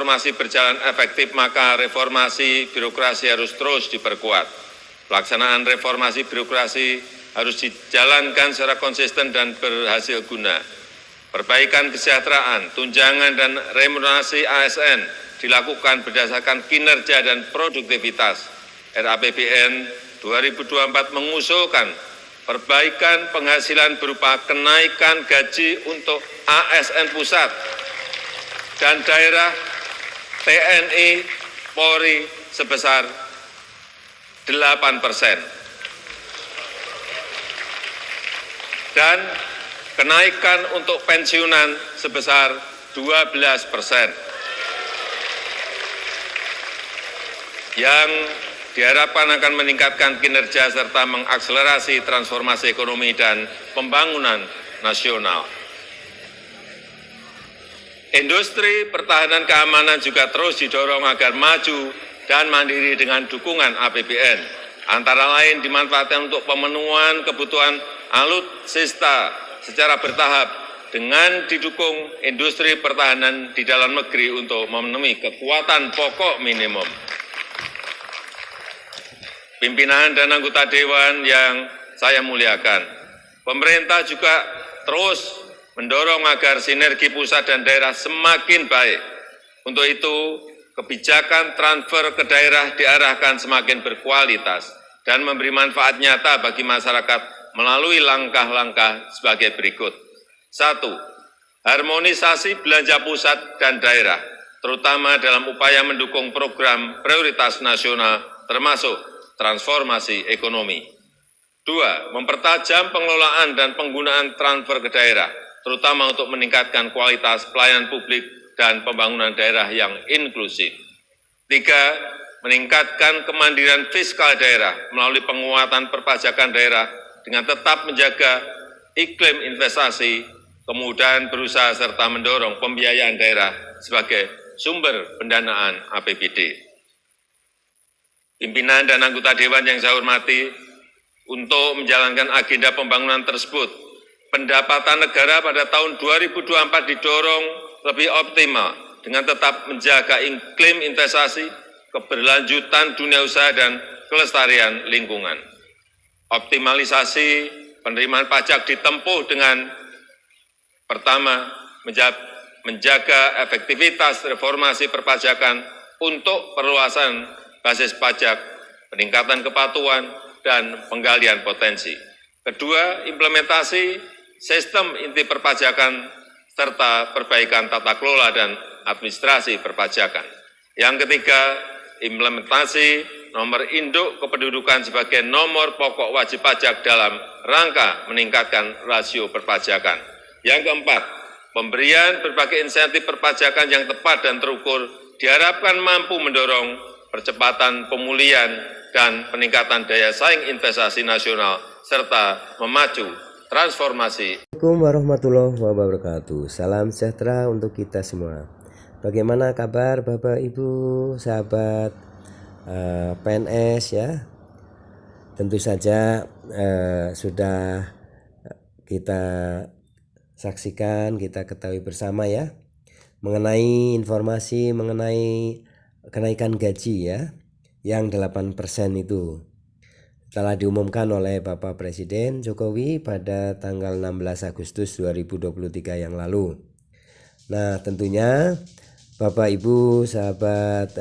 reformasi berjalan efektif, maka reformasi birokrasi harus terus diperkuat. Pelaksanaan reformasi birokrasi harus dijalankan secara konsisten dan berhasil guna. Perbaikan kesejahteraan, tunjangan dan remunerasi ASN dilakukan berdasarkan kinerja dan produktivitas. RAPBN 2024 mengusulkan perbaikan penghasilan berupa kenaikan gaji untuk ASN pusat dan daerah TNI Polri sebesar 8%. Dan kenaikan untuk pensiunan sebesar 12%. Yang diharapkan akan meningkatkan kinerja serta mengakselerasi transformasi ekonomi dan pembangunan nasional. Industri pertahanan keamanan juga terus didorong agar maju dan mandiri dengan dukungan APBN. Antara lain dimanfaatkan untuk pemenuhan kebutuhan alutsista secara bertahap dengan didukung industri pertahanan di dalam negeri untuk memenuhi kekuatan pokok minimum. Pimpinan dan anggota Dewan yang saya muliakan, pemerintah juga terus mendorong agar sinergi pusat dan daerah semakin baik. Untuk itu, kebijakan transfer ke daerah diarahkan semakin berkualitas dan memberi manfaat nyata bagi masyarakat melalui langkah-langkah sebagai berikut. 1. Harmonisasi belanja pusat dan daerah, terutama dalam upaya mendukung program prioritas nasional termasuk transformasi ekonomi. 2. Mempertajam pengelolaan dan penggunaan transfer ke daerah, terutama untuk meningkatkan kualitas pelayanan publik dan pembangunan daerah yang inklusif. 3. Meningkatkan kemandirian fiskal daerah melalui penguatan perpajakan daerah dengan tetap menjaga iklim investasi, kemudahan berusaha serta mendorong pembiayaan daerah sebagai sumber pendanaan APBD. Pimpinan dan anggota Dewan yang saya hormati, untuk menjalankan agenda pembangunan tersebut, pendapatan negara pada tahun 2024 didorong lebih optimal dengan tetap menjaga iklim investasi, keberlanjutan dunia usaha, dan kelestarian lingkungan. Optimalisasi penerimaan pajak ditempuh dengan pertama, menjaga efektivitas reformasi perpajakan untuk perluasan basis pajak, peningkatan kepatuhan, dan penggalian potensi. Kedua, implementasi sistem inti perpajakan serta perbaikan tata kelola dan administrasi perpajakan. Yang ketiga, implementasi nomor induk kependudukan sebagai nomor pokok wajib pajak dalam rangka meningkatkan rasio perpajakan. Yang keempat, pemberian berbagai insentif perpajakan yang tepat dan terukur diharapkan mampu mendorong percepatan pemulihan dan peningkatan daya saing investasi nasional serta memacu transformasi. Assalamualaikum warahmatullahi wabarakatuh. Salam sejahtera untuk kita semua. Bagaimana kabar Bapak Ibu, sahabat PNS ya? Tentu saja sudah kita saksikan, kita ketahui bersama ya, mengenai informasi mengenai kenaikan gaji ya, yang 8% itu telah diumumkan oleh Bapak Presiden Jokowi pada tanggal 16 Agustus 2023 yang lalu. Nah, tentunya Bapak Ibu sahabat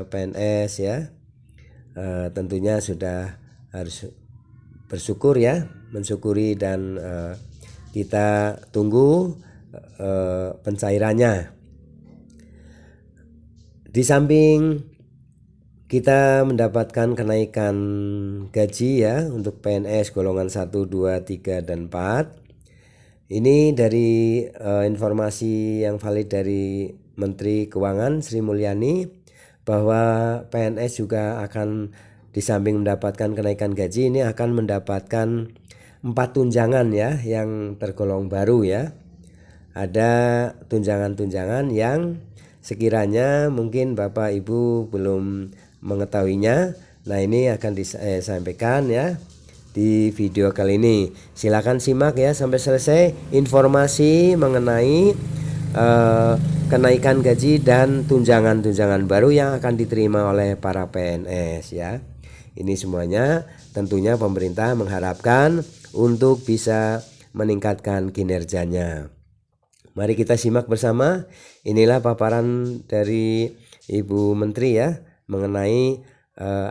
PNS ya, tentunya sudah harus bersyukur ya, mensyukuri, dan kita tunggu pencairannya. Di samping kita mendapatkan kenaikan gaji ya untuk PNS golongan 1, 2, 3, dan 4. Ini dari informasi yang valid dari Menteri Keuangan Sri Mulyani, bahwa PNS juga akan di samping mendapatkan kenaikan gaji, ini akan mendapatkan 4 tunjangan ya yang tergolong baru ya. Ada tunjangan-tunjangan yang sekiranya mungkin Bapak Ibu belum mengetahuinya. Nah, ini akan disampaikan ya di video kali ini. Silakan simak ya sampai selesai informasi mengenai kenaikan gaji dan tunjangan-tunjangan baru yang akan diterima oleh para PNS ya. Ini semuanya tentunya pemerintah mengharapkan untuk bisa meningkatkan kinerjanya. Mari kita simak bersama. Inilah paparan dari Ibu Menteri ya mengenai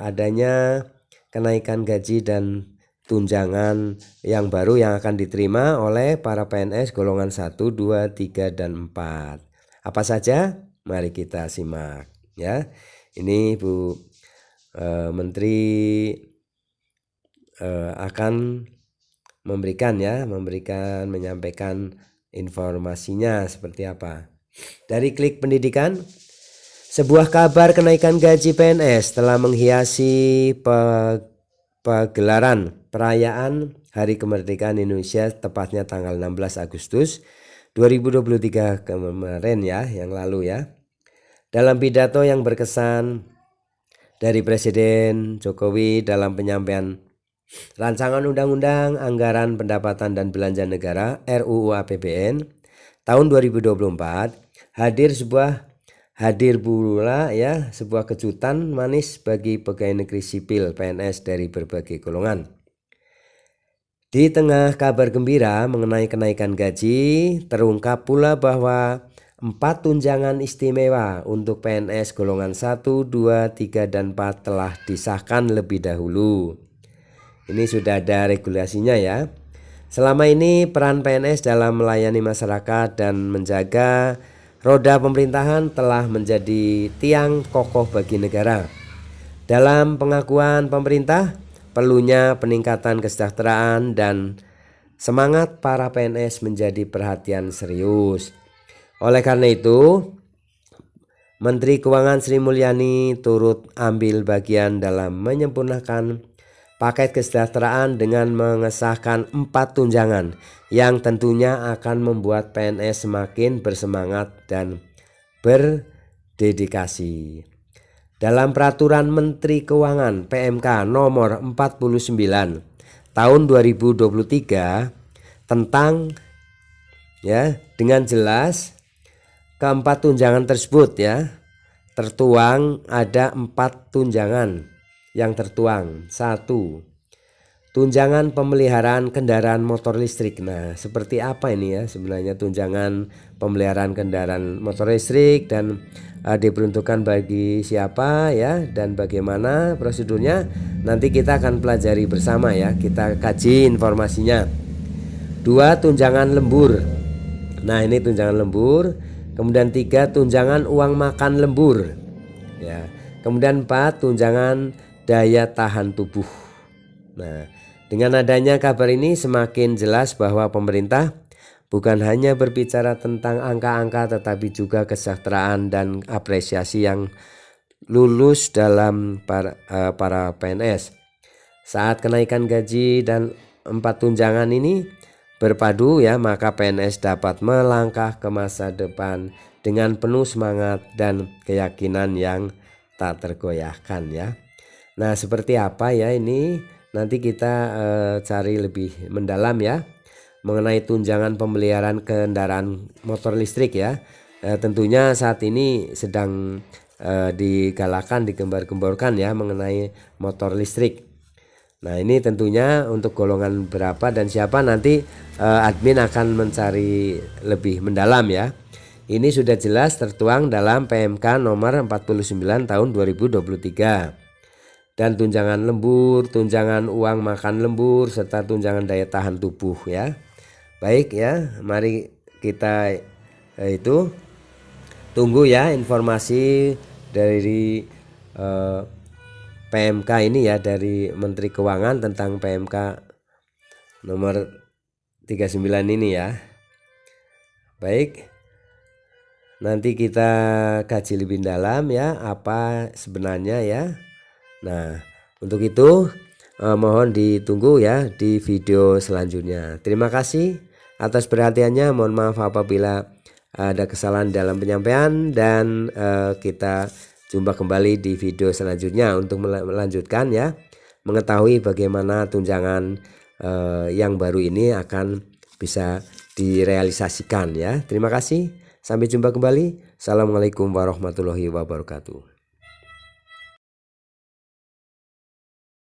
adanya kenaikan gaji dan tunjangan yang baru yang akan diterima oleh para PNS golongan 1, 2, 3, dan 4. Apa saja? Mari kita simak ya. Ini Bu Menteri akan menyampaikan informasinya seperti apa. Dari Klik Pendidikan, sebuah kabar kenaikan gaji PNS telah menghiasi pagelaran perayaan Hari Kemerdekaan Indonesia tepatnya tanggal 16 Agustus 2023 kemarin ya, yang lalu ya. Dalam pidato yang berkesan dari Presiden Jokowi dalam penyampaian Rancangan Undang-Undang Anggaran Pendapatan dan Belanja Negara RUU APBN tahun 2024 hadir pula ya sebuah kejutan manis bagi pegawai negeri sipil PNS dari berbagai golongan. Di tengah kabar gembira mengenai kenaikan gaji, terungkap pula bahwa 4 tunjangan istimewa untuk PNS golongan 1, 2, 3, dan 4 telah disahkan lebih dahulu. Ini sudah ada regulasinya ya. Selama ini peran PNS dalam melayani masyarakat dan menjaga roda pemerintahan telah menjadi tiang kokoh bagi negara. Dalam pengakuan pemerintah, perlunya peningkatan kesejahteraan dan semangat para PNS menjadi perhatian serius. Oleh karena itu, Menteri Keuangan Sri Mulyani turut ambil bagian dalam menyempurnakan paket kesejahteraan dengan mengesahkan 4 tunjangan yang tentunya akan membuat PNS semakin bersemangat dan berdedikasi. Dalam Peraturan Menteri Keuangan PMK nomor 49 tahun 2023 tentang ya dengan jelas keempat tunjangan tersebut ya tertuang ada 4 tunjangan yang tertuang. 1. Tunjangan pemeliharaan kendaraan motor listrik. Nah, seperti apa ini ya sebenarnya tunjangan pemeliharaan kendaraan motor listrik dan diperuntukkan bagi siapa ya dan bagaimana prosedurnya nanti kita akan pelajari bersama ya, kita kaji informasinya. 2. Tunjangan lembur. Nah, ini tunjangan lembur. Kemudian 3. Tunjangan uang makan lembur ya. Kemudian 4. Tunjangan daya tahan tubuh. Nah, dengan adanya kabar ini semakin jelas bahwa pemerintah bukan hanya berbicara tentang angka-angka tetapi juga kesejahteraan dan apresiasi yang lulus dalam para PNS. Saat kenaikan gaji dan 4 tunjangan ini berpadu ya, maka PNS dapat melangkah ke masa depan dengan penuh semangat dan keyakinan yang tak tergoyahkan ya. Nah, seperti apa ya ini nanti kita cari lebih mendalam ya mengenai tunjangan pemeliharaan kendaraan motor listrik ya. Tentunya saat ini sedang digalakan, digembar-gemborkan ya mengenai motor listrik. Nah, ini tentunya untuk golongan berapa dan siapa nanti admin akan mencari lebih mendalam ya. Ini sudah jelas tertuang dalam PMK nomor 49 tahun 2023. Dan tunjangan lembur, tunjangan uang makan lembur, serta tunjangan daya tahan tubuh ya. Baik ya, mari kita tunggu ya informasi dari PMK ini ya, dari Menteri Keuangan tentang PMK nomor 39 ini ya. Baik, nanti kita kaji lebih dalam ya apa sebenarnya ya. Nah, untuk itu mohon ditunggu ya di video selanjutnya. Terima kasih atas perhatiannya. Mohon maaf apabila ada kesalahan dalam penyampaian dan kita jumpa kembali di video selanjutnya untuk melanjutkan ya, mengetahui bagaimana tunjangan yang baru ini akan bisa direalisasikan ya. Terima kasih. Sampai jumpa kembali. Assalamualaikum warahmatullahi wabarakatuh.